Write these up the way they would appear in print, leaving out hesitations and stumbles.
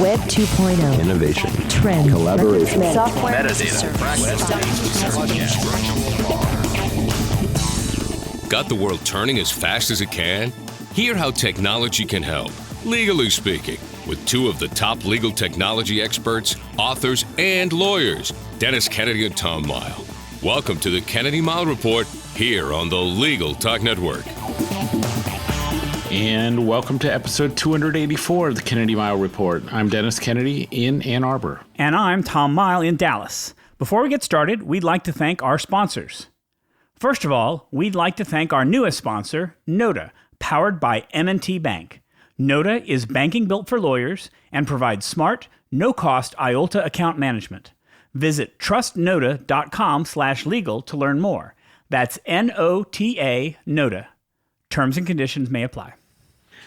Web 2.0. Innovation. Trend. Collaboration. Software. Metadata. Got the world turning as fast as it can? Hear how technology can help, legally speaking, with two of the top legal technology experts, authors, and lawyers, Dennis Kennedy and Tom Mile. Welcome to the Kennedy Mile Report here on the Legal Talk Network. And welcome to episode 284 of the Kennedy Mile Report. I'm Dennis Kennedy in Ann Arbor. And I'm Tom Mile in Dallas. Before we get started, we'd like to thank our sponsors. First of all, we'd like to thank our newest sponsor, Noda, powered by M&T Bank. Noda is banking built for lawyers and provides smart, no-cost IOLTA account management. Visit trustnoda.com/legal to learn more. That's N-O-T-A, Noda. Terms and conditions may apply.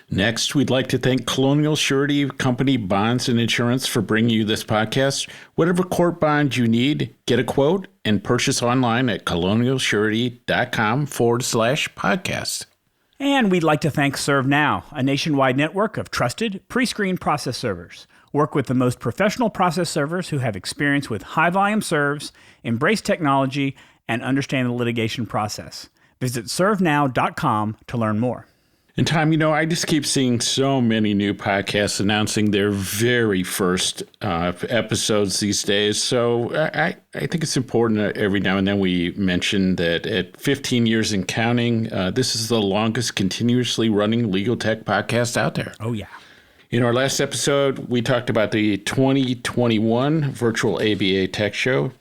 Next, we'd like to thank Colonial Surety Company Bonds and Insurance for bringing you this podcast. Whatever court bond you need, get a quote and purchase online at colonialsurety.com/podcast. And we'd like to thank ServeNow, a nationwide network of trusted, pre-screened process servers. Work with the most professional process servers who have experience with high-volume serves, embrace technology, and understand the litigation process. Visit servenow.com to learn more. And Tom, I just keep seeing so many new podcasts announcing their very first episodes these days. So I think it's important that every now and then we mention that at 15 years and counting, this is the longest continuously running legal tech podcast out there. Oh, yeah. In our last episode, we talked about the 2021 Virtual ABA Tech Show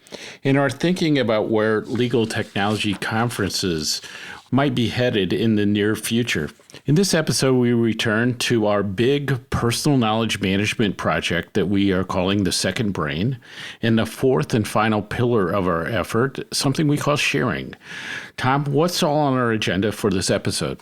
and our thinking about where legal technology conferences might be headed in the near future. In this episode, we return to our big personal knowledge management project that we are calling the Second Brain, and the fourth and final pillar of our effort, something we call sharing. Tom, what's all on our agenda for this episode?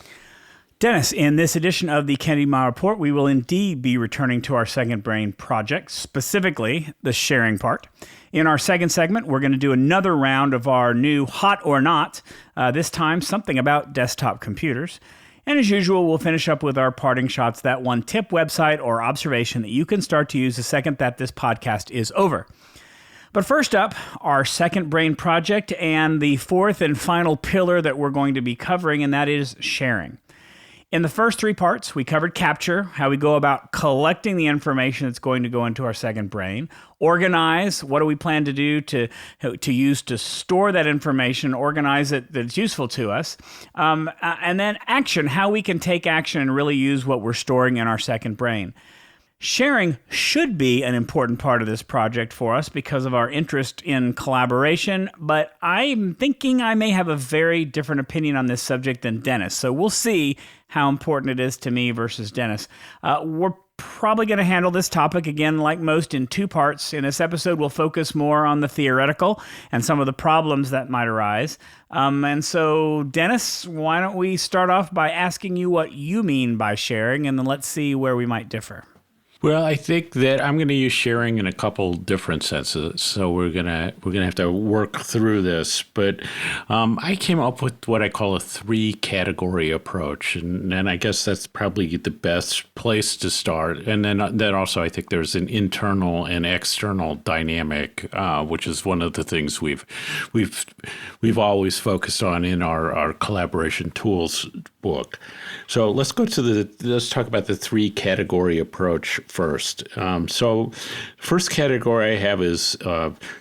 Dennis, in this edition of the Kennedy Mile Report, we will indeed be returning to our Second Brain project, specifically the sharing part. In our second segment, we're going to do another round of our new Hot or Not, this time something about desktop computers. And as usual, we'll finish up with our parting shots, that one tip, website, or observation that you can start to use the second that this podcast is over. But first up, our Second Brain project and the fourth and final pillar that we're going to be covering, and that is sharing. In the first three parts, we covered capture, how we go about collecting the information that's going to go into our second brain, organize, what do we plan to do to use to store that information, organize it that's useful to us, and then action, how we can take action and really use what we're storing in our second brain. Sharing should be an important part of this project for us because of our interest in collaboration, but I'm thinking I may have a very different opinion on this subject than Dennis, so we'll see how important it is to me versus Dennis. We're probably going to handle this topic, again, like most, in two parts. In this episode, we'll focus more on the theoretical and some of the problems that might arise. And so, Dennis, why don't we start off by asking you what you mean by sharing, and then let's see where we might differ. Well, I think that I'm going to use sharing in a couple different senses, so we're gonna have to work through this. But I came up with what I call a three-category approach, and I guess that's probably the best place to start. And then also I think there's an internal and external dynamic, which is one of the things we've always focused on in our collaboration tools book. So let's talk about the three-category approach first. So first category I have is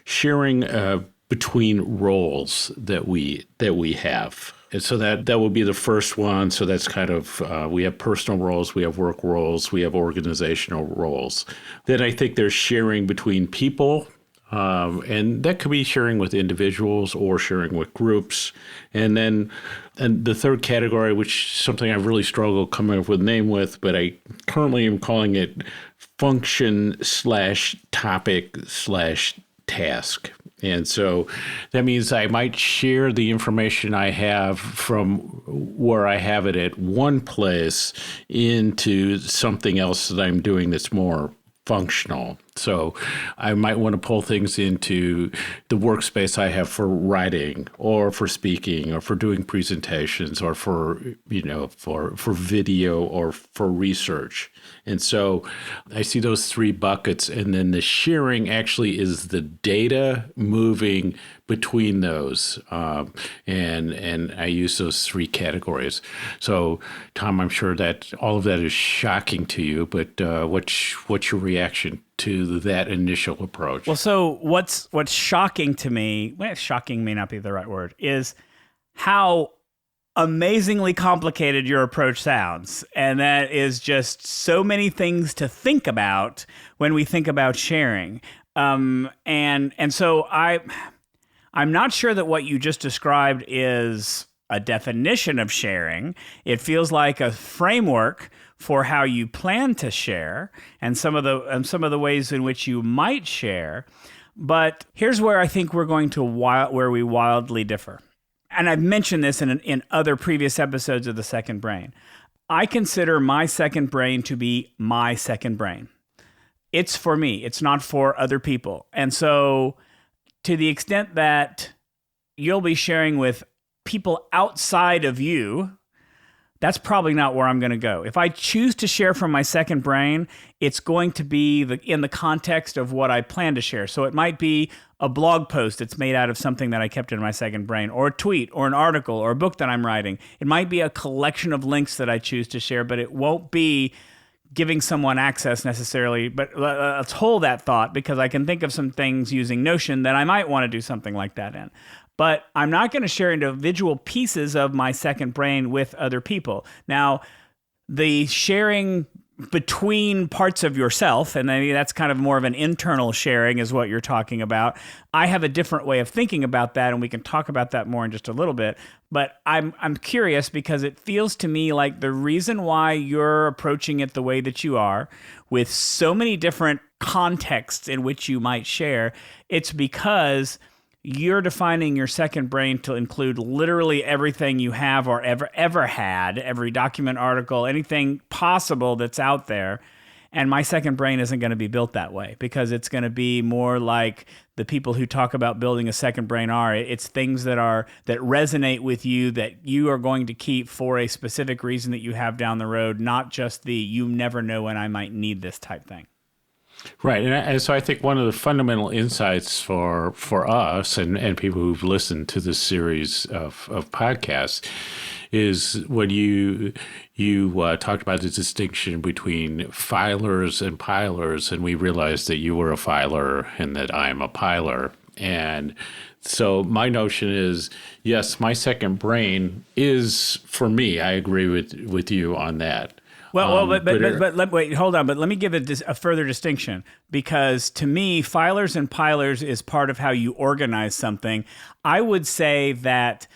sharing between roles that we have. And so that will be the first one. So that's kind of, we have personal roles, we have work roles, we have organizational roles. Then I think there's sharing between people. And that could be sharing with individuals or sharing with groups. And the third category, which is something I've really struggled coming up with a name with, but I currently am calling it function/topic/task. And so that means I might share the information I have from where I have it at one place into something else that I'm doing that's more functional. So I might want to pull things into the workspace I have for writing or for speaking or for doing presentations or for, for video or for research. And so I see those three buckets, and then the sharing actually is the data moving between those. And I use those three categories. So, Tom, I'm sure that all of that is shocking to you, but what's your reaction to that initial approach? Well, so what's shocking to me, shocking may not be the right word, is how amazingly complicated your approach sounds. And that is just so many things to think about when we think about sharing. And so I'm not sure that what you just described is a definition of sharing. It feels like a framework for how you plan to share and some of the ways in which you might share. But here's where I think we're going to where we wildly differ. And I've mentioned this in other previous episodes of The Second Brain. I consider my second brain to be my second brain. It's for me. It's not for other people. And so to the extent that you'll be sharing with people outside of you, that's probably not where I'm going to go. If I choose to share from my second brain, it's going to be in the context of what I plan to share. So it might be a blog post that's made out of something that I kept in my second brain, or a tweet, or an article, or a book that I'm writing. It might be a collection of links that I choose to share, but it won't be giving someone access necessarily. But let's hold that thought, because I can think of some things using Notion that I might want to do something like that in. But I'm not going to share individual pieces of my second brain with other people. Now, the sharing between parts of yourself, and maybe that's kind of more of an internal sharing is what you're talking about. I have a different way of thinking about that, and we can talk about that more in just a little bit. But I'm curious, because it feels to me like the reason why you're approaching it the way that you are, with so many different contexts in which you might share, it's because you're defining your second brain to include literally everything you have or ever had, every document, article, anything possible that's out there. And my second brain isn't going to be built that way, because it's going to be more like the people who talk about building a second brain are. It's things that resonate with you, that you are going to keep for a specific reason that you have down the road, not just the you never know when I might need this type thing. Right. And so I think one of the fundamental insights for us and people who've listened to this series of podcasts is when you talked about the distinction between filers and pilers, and we realized that you were a filer and that I'm a piler. And so my notion is, yes, my second brain is for me. I agree with you on that. But wait, hold on. But let me give it a further distinction, because to me, filers and pilers is part of how you organize something. I would say that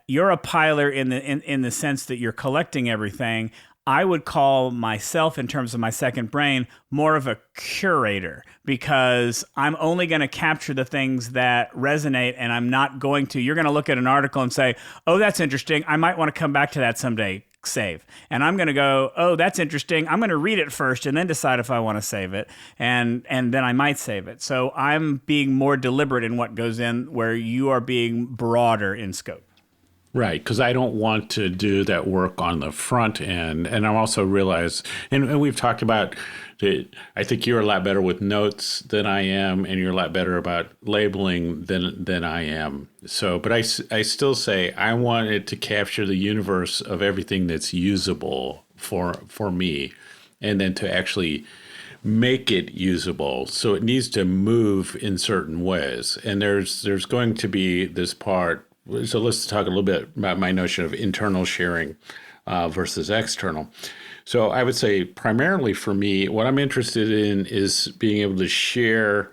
you're a piler in the sense that you're collecting everything. I would call myself, in terms of my second brain, more of a curator, because I'm only going to capture the things that resonate, and I'm not going to. You're going to look at an article and say, "Oh, that's interesting. I might want to come back to that someday." Save. And I'm going to go, "Oh, that's interesting. I'm going to read it first and then decide if I want to save it." And then I might save it. So I'm being more deliberate in what goes in, where you are being broader in scope. Right, because I don't want to do that work on the front end. And I also realize, and we've talked about that, I think you're a lot better with notes than I am, and you're a lot better about labeling than I am. So, but I still say I want it to capture the universe of everything that's usable for me, and then to actually make it usable. So it needs to move in certain ways. And there's going to be this part. So let's talk a little bit about my notion of internal sharing versus external. So I would say primarily for me, what I'm interested in is being able to share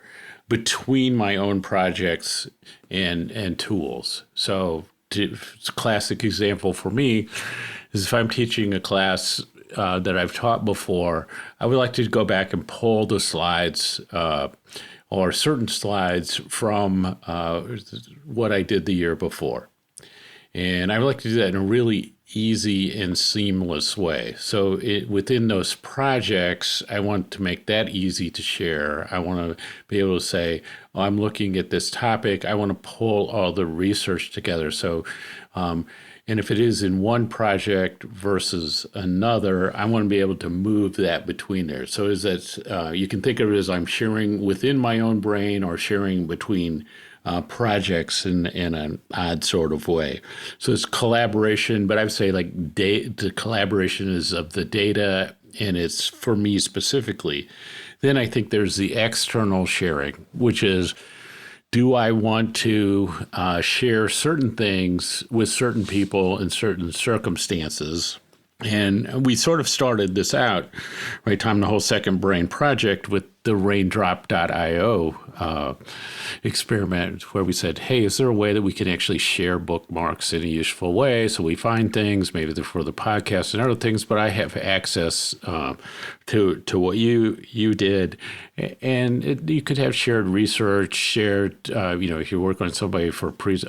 between my own projects and tools. So a classic example for me is if I'm teaching a class that I've taught before, I would like to go back and pull the slides or certain slides from what I did the year before. And I would like to do that in a really easy and seamless way. So within those projects, I want to make that easy to share. I want to be able to say, oh, I'm looking at this topic. I want to pull all the research together. So, and if it is in one project versus another, I want to be able to move that between there. So is that you can think of it as I'm sharing within my own brain or sharing between projects in an odd sort of way. So it's collaboration, but I would say like the collaboration is of the data, and it's for me specifically. Then I think there's the external sharing, which is, do I want to share certain things with certain people in certain circumstances? And we sort of started this out, right, Tom, the whole Second Brain project with the raindrop.io experiment, where we said, hey, is there a way that we can actually share bookmarks in a useful way? So we find things, maybe they're for the podcast and other things, but I have access to what you did. And you could have shared research, shared, if you work on somebody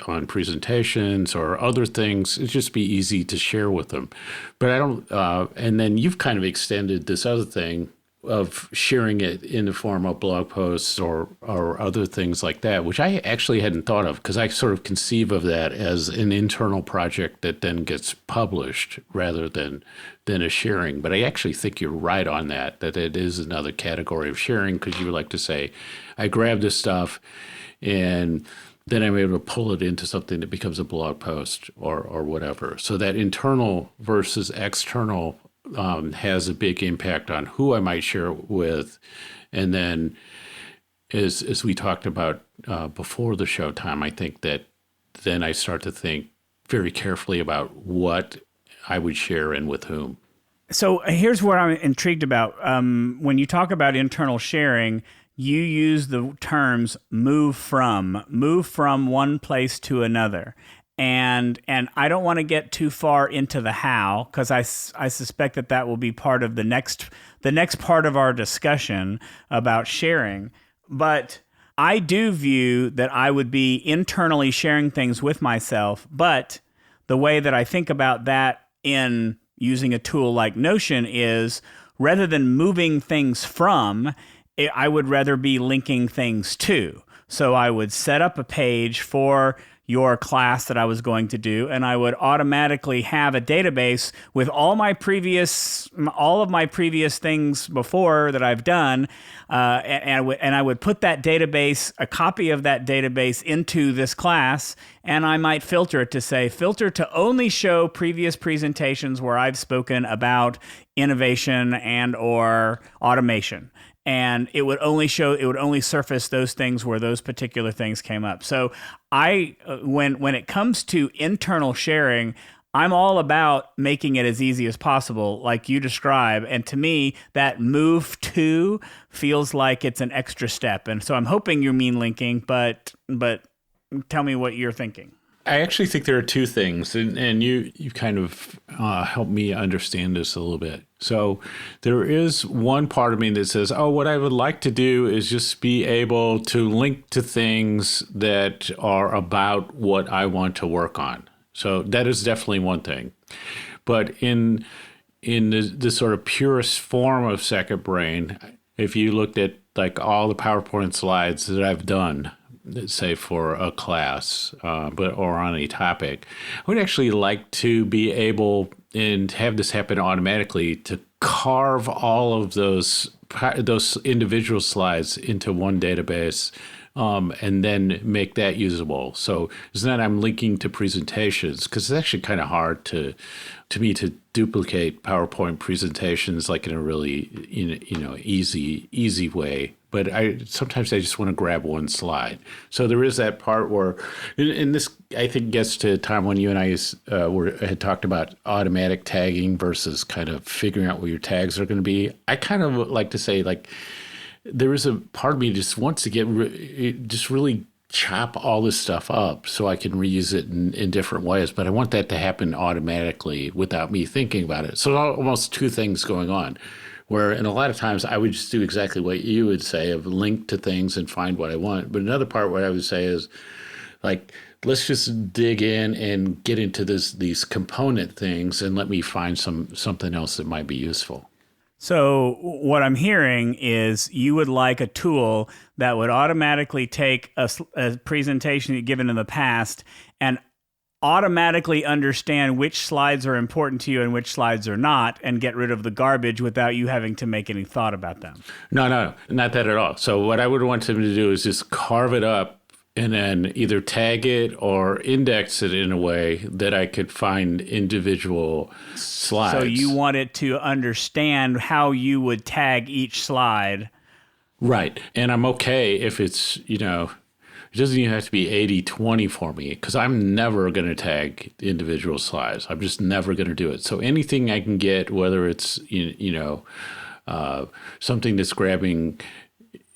on presentations or other things, it'd just be easy to share with them. But I don't, and then you've kind of extended this other thing of sharing it in the form of blog posts or other things like that, which I actually hadn't thought of, because I sort of conceive of that as an internal project that then gets published rather than a sharing. But I actually think you're right on that it is another category of sharing, because you like to say, I grab this stuff and then I'm able to pull it into something that becomes a blog post or whatever. So that internal versus external has a big impact on who I might share it with. And then as we talked about before the show, Tom, I think that then I start to think very carefully about what I would share and with whom. So here's what I'm intrigued about. When you talk about internal sharing, you use the terms move from one place to another. And I don't want to get too far into the how, because I suspect that will be part of the next part of our discussion about sharing. But I do view that I would be internally sharing things with myself, but the way that I think about that in using a tool like Notion is, rather than moving things from, I would rather be linking things to. So I would set up a page for your class that I was going to do, and I would automatically have a database with all of my previous things before that I've done, and I would put that database, a copy of that database, into this class, and I might filter it to say, filter to only show previous presentations where I've spoken about innovation and or automation. And it would only surface those things where those particular things came up. So when it comes to internal sharing, I'm all about making it as easy as possible, like you describe. And to me, that move to feels like it's an extra step. And so I'm hoping you mean linking, but tell me what you're thinking. I actually think there are two things, and you kind of helped me understand this a little bit. So there is one part of me that says, oh, what I would like to do is just be able to link to things that are about what I want to work on. So that is definitely one thing. But in the sort of purest form of Second Brain, if you looked at like all the PowerPoint slides that I've done, say for a class, or on a topic, I would actually like to be able and have this happen automatically to carve all of those individual slides into one database, and then make that usable. So it's not I'm linking to presentations, because it's actually kind of hard to me to duplicate PowerPoint presentations like in a really easy way. But sometimes I just want to grab one slide. So there is that part where, and this I think gets to Tom when you and I had talked about automatic tagging versus kind of figuring out what your tags are going to be. I kind of like to say, like, there is a part of me just wants to get just really chop all this stuff up so I can reuse it in different ways. But I want that to happen automatically without me thinking about it. So almost two things going on. Where, and a lot of times I would just do exactly what you would say, of link to things and find what I want. But another part what I would say is, like, let's just dig in and get into these component things and let me find something else that might be useful. So what I'm hearing is you would like a tool that would automatically take a presentation you've given in the past and automatically understand which slides are important to you and which slides are not, and get rid of the garbage without you having to make any thought about them. No, not that at all. So what I would want them to do is just carve it up and then either tag it or index it in a way that I could find individual slides. So you want it to understand how you would tag each slide. Right. And I'm okay if it's, it doesn't even have to be 80-20 for me, because I'm never going to tag individual slides. I'm just never going to do it. So anything I can get, whether it's, something that's grabbing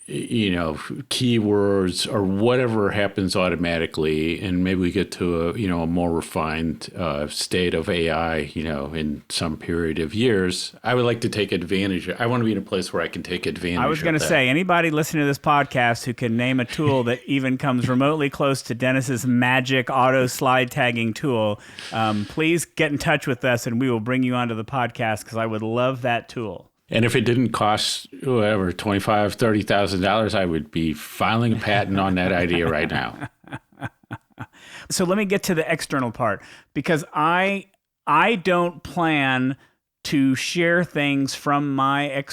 keywords or whatever happens automatically, and maybe we get to a more refined state of AI, in some period of years. I would like to take advantage. I want to be in a place where I can take advantage. I was going to say, anybody listening to this podcast who can name a tool that even comes remotely close to Dennis's magic auto slide tagging tool, please get in touch with us, and we will bring you onto the podcast, because I would love that tool. And if it didn't cost whatever $25,000, $30,000, I would be filing a patent on that idea right now. So let me get to the external part, because I don't plan to share things from my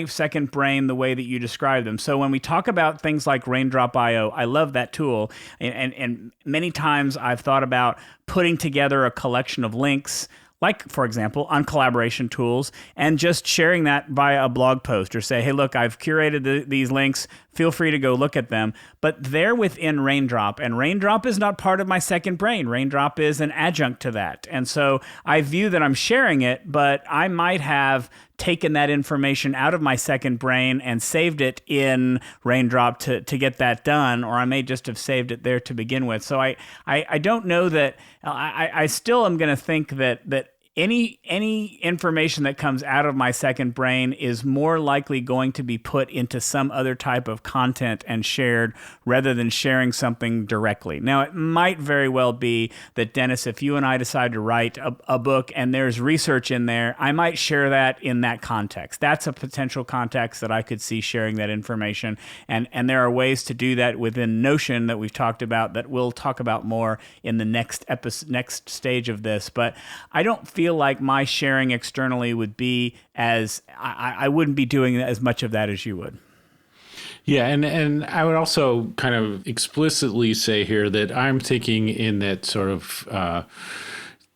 second brain the way that you describe them. So when we talk about things like Raindrop.io, I love that tool. And many times I've thought about putting together a collection of links, like, for example, on collaboration tools, and just sharing that via a blog post, or say, hey, look, I've curated these links. Feel free to go look at them. But they're within Raindrop, and Raindrop is not part of my second brain. Raindrop is an adjunct to that. And so I view that I'm sharing it, but I might have taken that information out of my second brain and saved it in Raindrop to get that done, or I may just have saved it there to begin with. So I don't know that I still am going to think that any information that comes out of my second brain is more likely going to be put into some other type of content and shared, rather than sharing something directly. Now, it might very well be that, Dennis, if you and I decide to write a book and there's research in there, I might share that in that context. That's a potential context that I could see sharing that information. And there are ways to do that within Notion that we've talked about, that we'll talk about more in the next next stage of this. But I don't feel like my sharing externally would be as I wouldn't be doing as much of that as you would. Yeah, and I would also kind of explicitly say here that I'm thinking in that sort of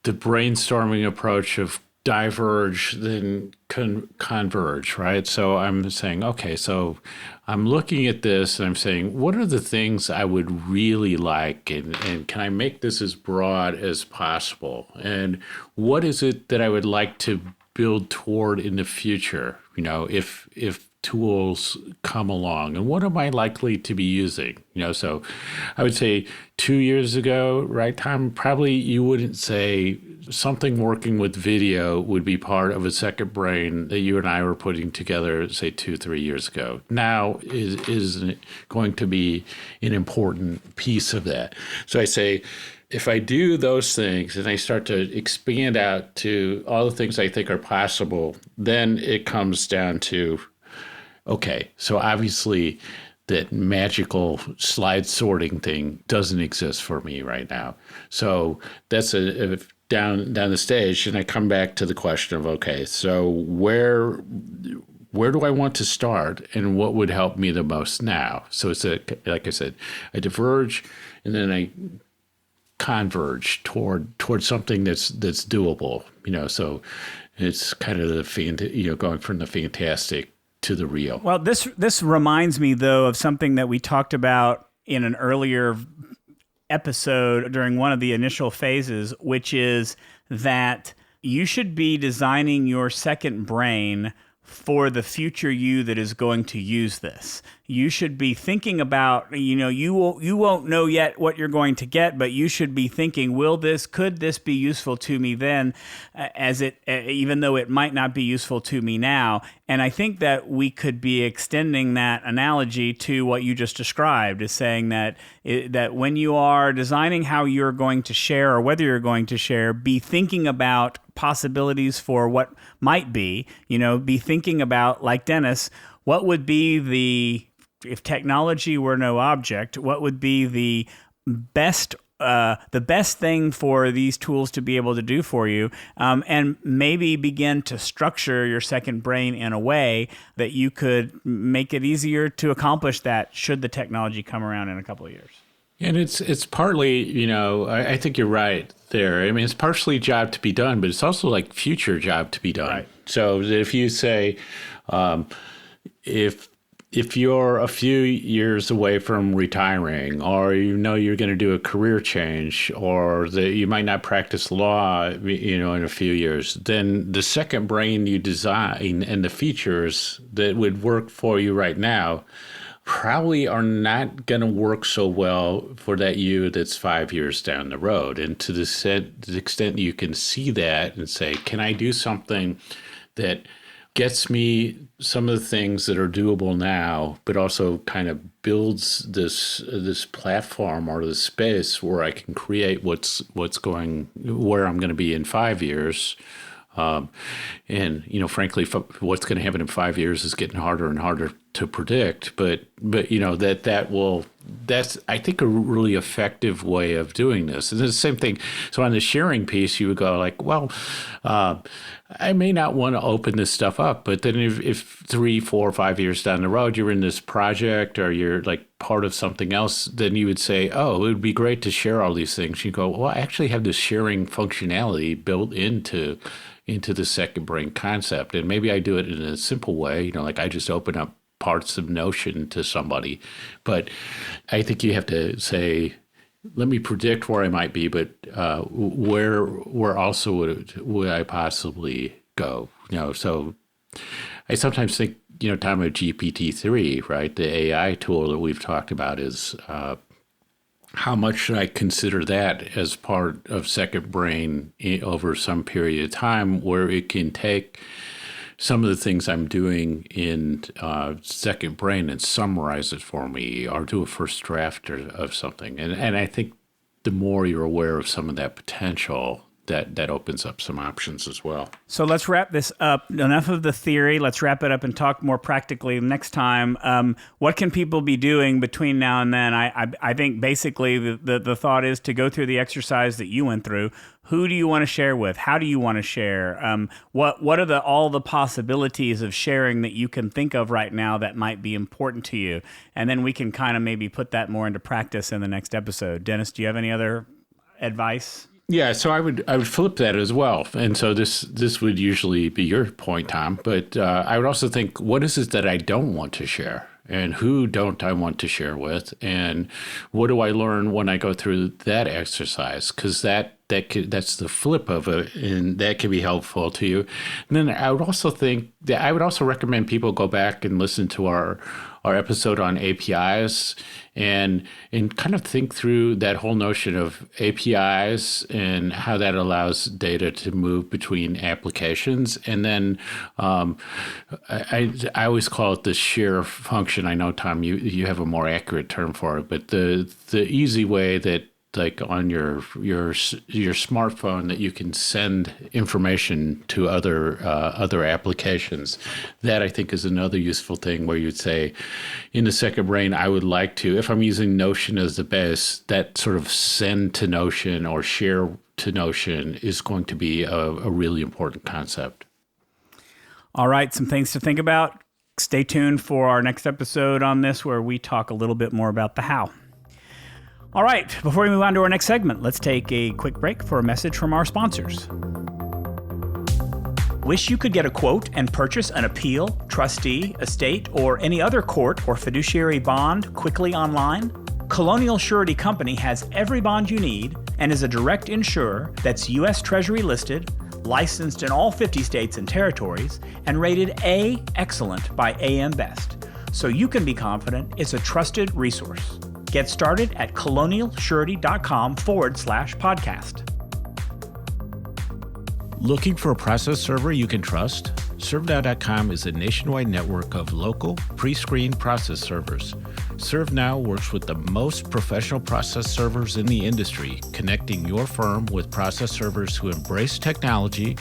the brainstorming approach of diverge, then converge, right? So I'm saying, okay, so I'm looking at this and I'm saying, what are the things I would really like, and can I make this as broad as possible? And what is it that I would like to build toward in the future, if tools come along, and what am I likely to be using? So I would say 2 years ago, right, Tom, probably you wouldn't say something working with video would be part of a second brain that you and I were putting together, say 2-3 years ago. Now is going to be an important piece of that. So I say, if I do those things and I start to expand out to all the things I think are possible, then it comes down to, okay, so obviously that magical slide sorting thing doesn't exist for me right now. So that's down the stage, and I come back to the question of, okay, so where do I want to start, and what would help me the most now? So it's like I said, I diverge, and then I converge toward something that's doable. So it's kind of going from the fantastic to the real. Well, this reminds me, though, of something that we talked about in an earlier episode during one of the initial phases, which is that you should be designing your second brain for the future you that is going to use this. You should be thinking about, you won't know yet what you're going to get, but you should be thinking, could this be useful to me then, even though it might not be useful to me now? And I think that we could be extending that analogy to what you just described, is saying that when you are designing how you're going to share or whether you're going to share, be thinking about possibilities for what might be, be thinking about, like Dennis, what would be if technology were no object, what would be the best thing for these tools to be able to do for you, and maybe begin to structure your second brain in a way that you could make it easier to accomplish that should the technology come around in a couple of years. And it's partly, I think you're right there. I mean, it's partially job to be done, but it's also like future job to be done. Right. So if you say, if you're a few years away from retiring, or you're going to do a career change, or that you might not practice law, in a few years, then the second brain you design and the features that would work for you right now probably are not going to work so well for that you that's 5 years down the road. And to the extent you can see that and say, can I do something that gets me some of the things that are doable now, but also kind of builds this platform or this space where I can create where I'm going to be in 5 years. And frankly, what's going to happen in 5 years is getting harder and harder to predict. But that's I think a really effective way of doing this. And it's the same thing. So on the sharing piece, you would go like, well, I may not want to open this stuff up, but then if 3, 4, 5 years down the road, you're in this project or you're like part of something else, then you would say, oh, it would be great to share all these things. You go, well, I actually have this sharing functionality built into the second brain concept. And maybe I do it in a simple way, like I just open up parts of Notion to somebody. But I think you have to say, let me predict where I might be, but where also would I possibly go? So I sometimes think, talking about GPT-3, right? The AI tool that we've talked about is how much should I consider that as part of second brain over some period of time, where it can take some of the things I'm doing in second brain and summarize it for me, or do a first draft of something. And I think the more you're aware of some of that potential, that opens up some options as well. So let's wrap this up. Enough of the theory. Let's wrap it up and talk more practically next time. What can people be doing between now and then? I think basically the thought is to go through the exercise that you went through. Who do you want to share with? How do you want to share? What are all the possibilities of sharing that you can think of right now that might be important to you? And then we can kind of maybe put that more into practice in the next episode. Dennis, do you have any other advice? Yeah, so I would flip that as well. And so this would usually be your point, Tom. But I would also think, what is it that I don't want to share? And who don't I want to share with? And what do I learn when I go through that exercise? Because that's the flip of it, and that can be helpful to you. And then I would also think that I would also recommend people go back and listen to our episode on APIs and kind of think through that whole notion of APIs and how that allows data to move between applications. And then I always call it the share function. I know, Tom, you have a more accurate term for it, but the easy way that, like on your smartphone, that you can send information to other applications. That I think is another useful thing, where you'd say, in the second brain, I would like to, if I'm using Notion as the base, that sort of send to Notion or share to Notion is going to be a really important concept. All right, some things to think about. Stay tuned for our next episode on this, where we talk a little bit more about the how. All right, before we move on to our next segment, let's take a quick break for a message from our sponsors. Wish you could get a quote and purchase an appeal, trustee, estate, or any other court or fiduciary bond quickly online? Colonial Surety Company has every bond you need and is a direct insurer that's U.S. Treasury listed, licensed in all 50 states and territories, and rated A Excellent by AM Best, so you can be confident it's a trusted resource. Get started at colonialsurety.com/podcast. Looking for a process server you can trust? ServeNow.com is a nationwide network of local, pre-screened process servers. ServeNow works with the most professional process servers in the industry, connecting your firm with process servers who embrace technology,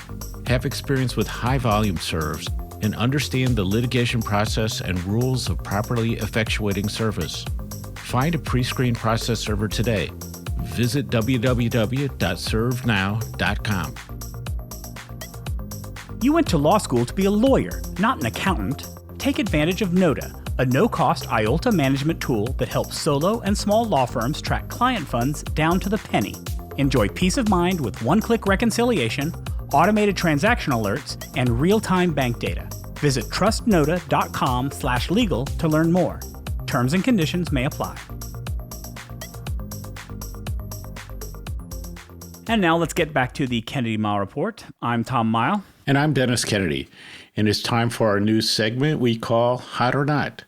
have experience with high-volume serves, and understand the litigation process and rules of properly effectuating service. Find a pre-screened process server today. Visit www.servenow.com. You went to law school to be a lawyer, not an accountant. Take advantage of Noda, a no-cost IOLTA management tool that helps solo and small law firms track client funds down to the penny. Enjoy peace of mind with one-click reconciliation, automated transaction alerts, and real-time bank data. Visit trustnoda.com/legal to learn more. Terms and conditions may apply. And now let's get back to the Kennedy Mile Report. I'm Tom Mile. And I'm Dennis Kennedy, and it's time for our new segment we call Hot or Not.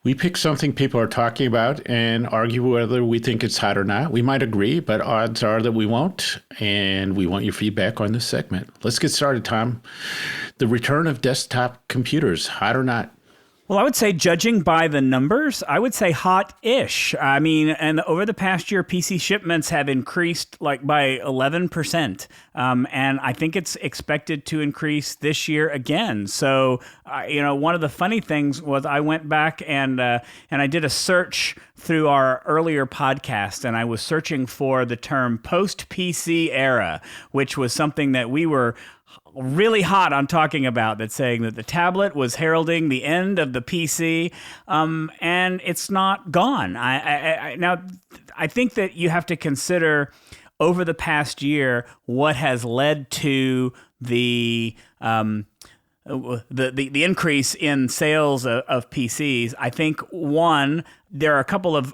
We pick something people are talking about and argue whether we think it's hot or not. We might agree, but odds are that we won't, and we want your feedback on this segment. Let's get started, Tom. The return of desktop computers, hot or not? Well, I would say, judging by the numbers, I would say hot-ish. I mean, and over the past year, PC shipments have increased like by 11%. And I think it's expected to increase this year again. So, one of the funny things was I went back and I did a search through our earlier podcast, and I was searching for the term post-PC era, which was something that we were really hot on talking about, that saying that the tablet was heralding the end of the PC, and it's not gone. Now, I think that you have to consider over the past year what has led to the increase in sales of PCs. I think, one, there are a couple of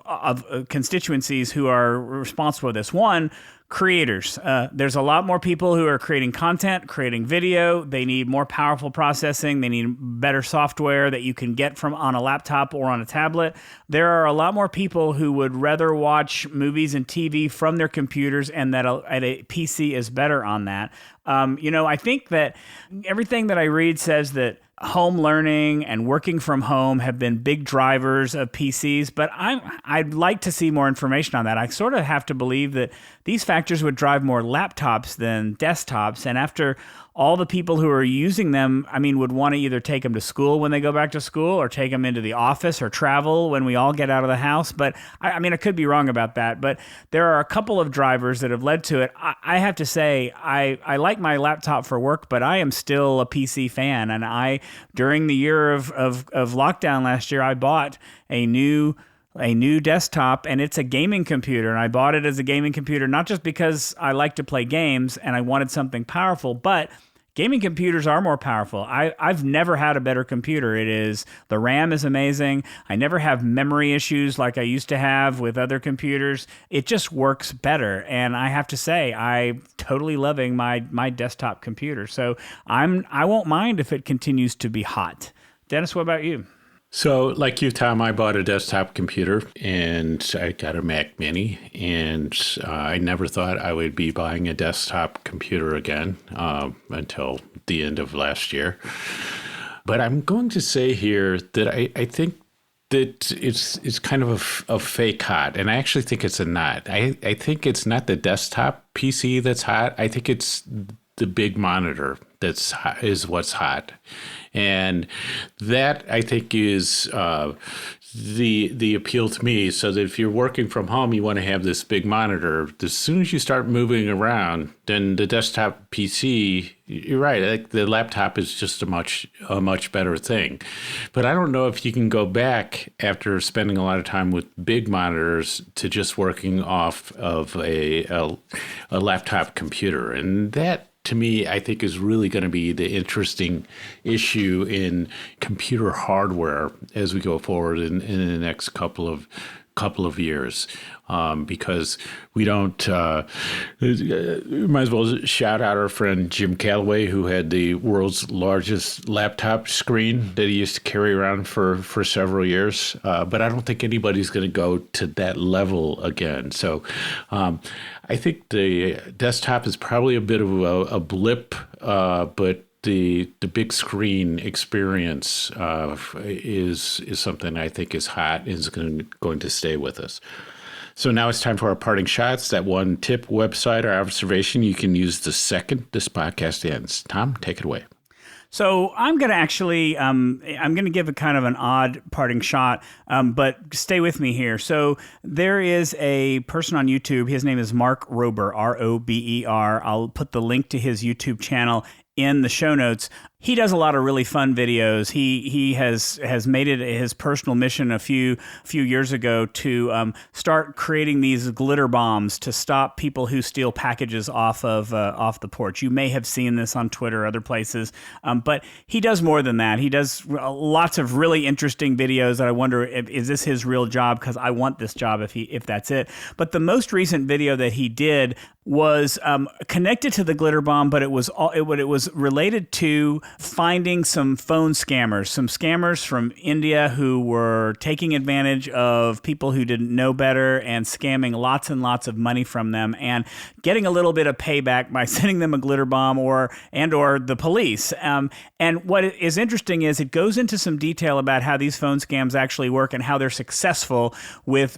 constituencies who are responsible for this. One, creators. There's a lot more people who are creating content, creating video. They need more powerful processing. They need better software that you can get from on a laptop or on a tablet. There are a lot more people who would rather watch movies and TV from their computers, and that a PC is better on that. I think that everything that I read says that home learning and working from home have been big drivers of PCs, but I'd like to see more information on that. I sort of have to believe that these factors would drive more laptops than desktops, and after all the people who are using them, would want to either take them to school when they go back to school, or take them into the office, or travel when we all get out of the house. But I could be wrong about that, but there are a couple of drivers that have led to it. I have to say, I like my laptop for work, but I am still a PC fan. And during the year of lockdown last year, I bought a new desktop, and it's a gaming computer. And I bought it as a gaming computer, not just because I like to play games and I wanted something powerful, but gaming computers are more powerful. I've never had a better computer. The RAM is amazing. I never have memory issues like I used to have with other computers. It just works better. And I have to say, I'm totally loving my desktop computer. So I won't mind if it continues to be hot. Dennis, what about you? So, like you, Tom, I bought a desktop computer, and I got a Mac Mini, and I never thought I would be buying a desktop computer again until the end of last year. But I'm going to say here that I think that it's kind of a fake hot, and I actually think it's a not. I think it's not the desktop PC that's hot. I think it's the big monitor is what's hot. And that, I think, is the appeal to me. So that if you're working from home, you want to have this big monitor. As soon as you start moving around, then the desktop PC, you're right, like the laptop is just a much better thing. But I don't know if you can go back after spending a lot of time with big monitors to just working off of a laptop computer. And that, to me, I think is really going to be the interesting issue in computer hardware as we go forward in the next couple of couple of years, because we don't, we might as well shout out our friend Jim Calloway, who had the world's largest laptop screen that he used to carry around for several years. But I don't think anybody's going to go to that level again. So I think the desktop is probably a bit of a blip, but the big screen experience is something I think is hot and is going to stay with us. So now it's time for our parting shots. That one tip, website, or observation you can use the second this podcast ends. Tom, take it away. So I'm going to actually, I'm going to give a kind of an odd parting shot, but stay with me here. So there is a person on YouTube. His name is Mark Rober, R-O-B-E-R. I'll put the link to his YouTube channel in the show notes. He does a lot of really fun videos. He has made it his personal mission a few years ago to start creating these glitter bombs to stop people who steal packages off the porch. You may have seen this on Twitter or other places, but he does more than that. He does lots of really interesting videos that I wonder, is this his real job? Because I want this job if that's it. But the most recent video that he did was connected to the glitter bomb, but it was related to finding some phone scammers from India who were taking advantage of people who didn't know better and scamming lots and lots of money from them and getting a little bit of payback by sending them a glitter bomb or the police. And what is interesting is it goes into some detail about how these phone scams actually work and how they're successful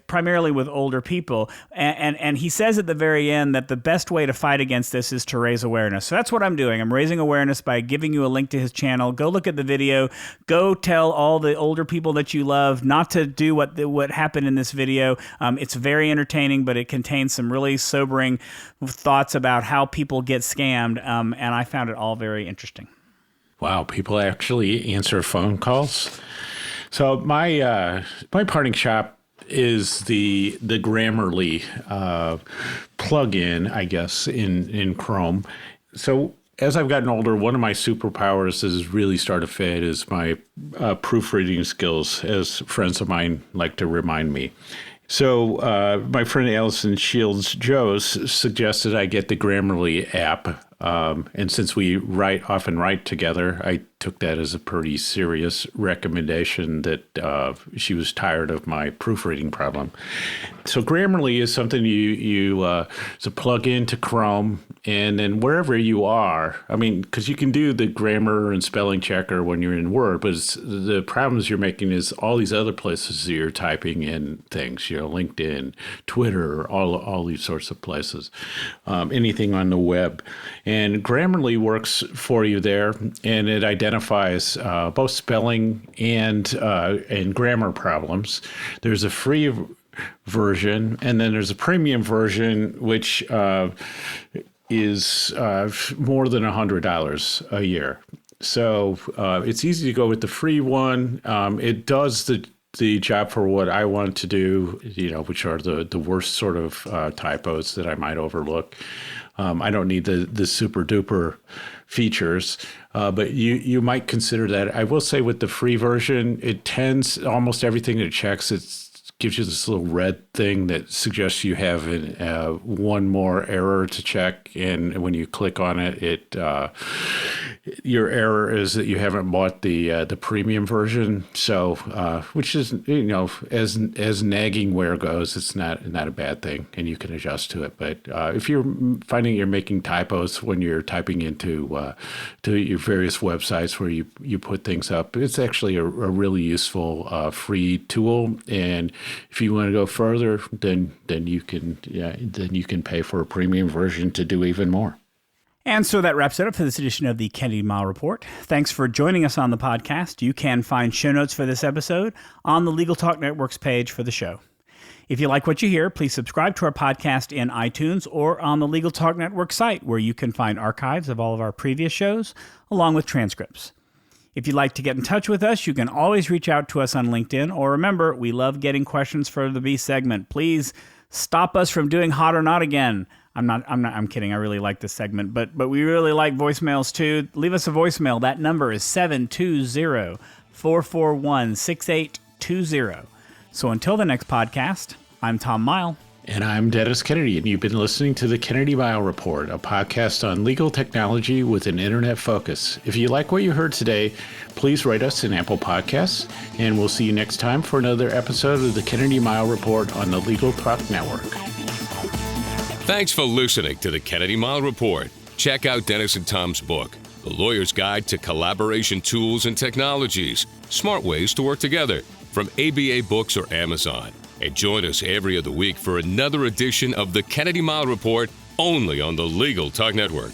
primarily with older people. And he says at the very end that the best way to fight against this is to raise awareness. So that's what I'm doing. I'm raising awareness by giving you a link to his channel. Go look at the video. Go tell all the older people that you love not to do what happened in this video. It's very entertaining, but it contains some really sobering thoughts about how people get scammed, and I found it all very interesting. Wow, people actually answer phone calls. So my parting shot is the Grammarly plugin, I guess, in Chrome. So as I've gotten older, one of my superpowers has really started to fade is my proofreading skills, as friends of mine like to remind me. So my friend Allison Shields-Joes suggested I get the Grammarly app. And since we often write together, I took that as a pretty serious recommendation that she was tired of my proofreading problem. So Grammarly is something it's a plug-in to Chrome, and then wherever you are, I mean, because you can do the grammar and spelling checker when you're in Word, but the problems you're making is all these other places that you're typing in things, LinkedIn, Twitter, all these sorts of places, anything on the web. And Grammarly works for you there, and it identifies both spelling and grammar problems. There's a free version, and then there's a premium version, which is more than $100 a year. So it's easy to go with the free one. It does the job for what I want to do, which are the worst sort of typos that I might overlook. I don't need the super duper features, but you might consider that. I will say with the free version, it tends almost everything it checks. It gives you this little red thing that suggests you have one more error to check, and when you click on it, your error is that you haven't bought the premium version. So, which is as naggingware goes, it's not a bad thing, and you can adjust to it. But if you're finding you're making typos when you're typing into to your various websites where you put things up, it's actually a really useful free tool. And if you want to go further, then you can pay for a premium version to do even more. And so that wraps it up for this edition of the Kennedy Mile Report. Thanks for joining us on the podcast. You can find show notes for this episode on the Legal Talk Network's page for the show. If you like what you hear, please subscribe to our podcast in iTunes or on the Legal Talk Network site, where you can find archives of all of our previous shows, along with transcripts. If you'd like to get in touch with us, you can always reach out to us on LinkedIn, or remember, we love getting questions for the B segment. Please stop us from doing Hot or Not again. I'm kidding. I really like this segment, but we really like voicemails too. Leave us a voicemail. That number is 720-441-6820. So until the next podcast, I'm Tom Mile. And I'm Dennis Kennedy, and you've been listening to the Kennedy Mile Report, a podcast on legal technology with an internet focus. If you like what you heard today, please rate us in Apple Podcasts, and we'll see you next time for another episode of the Kennedy Mile Report on the Legal Talk Network. Thanks for listening to the Kennedy Mile Report. Check out Dennis and Tom's book, The Lawyer's Guide to Collaboration Tools and Technologies, Smart Ways to Work Together, from ABA Books or Amazon. And join us every other week for another edition of the Kennedy Mile Report, only on the Legal Talk Network.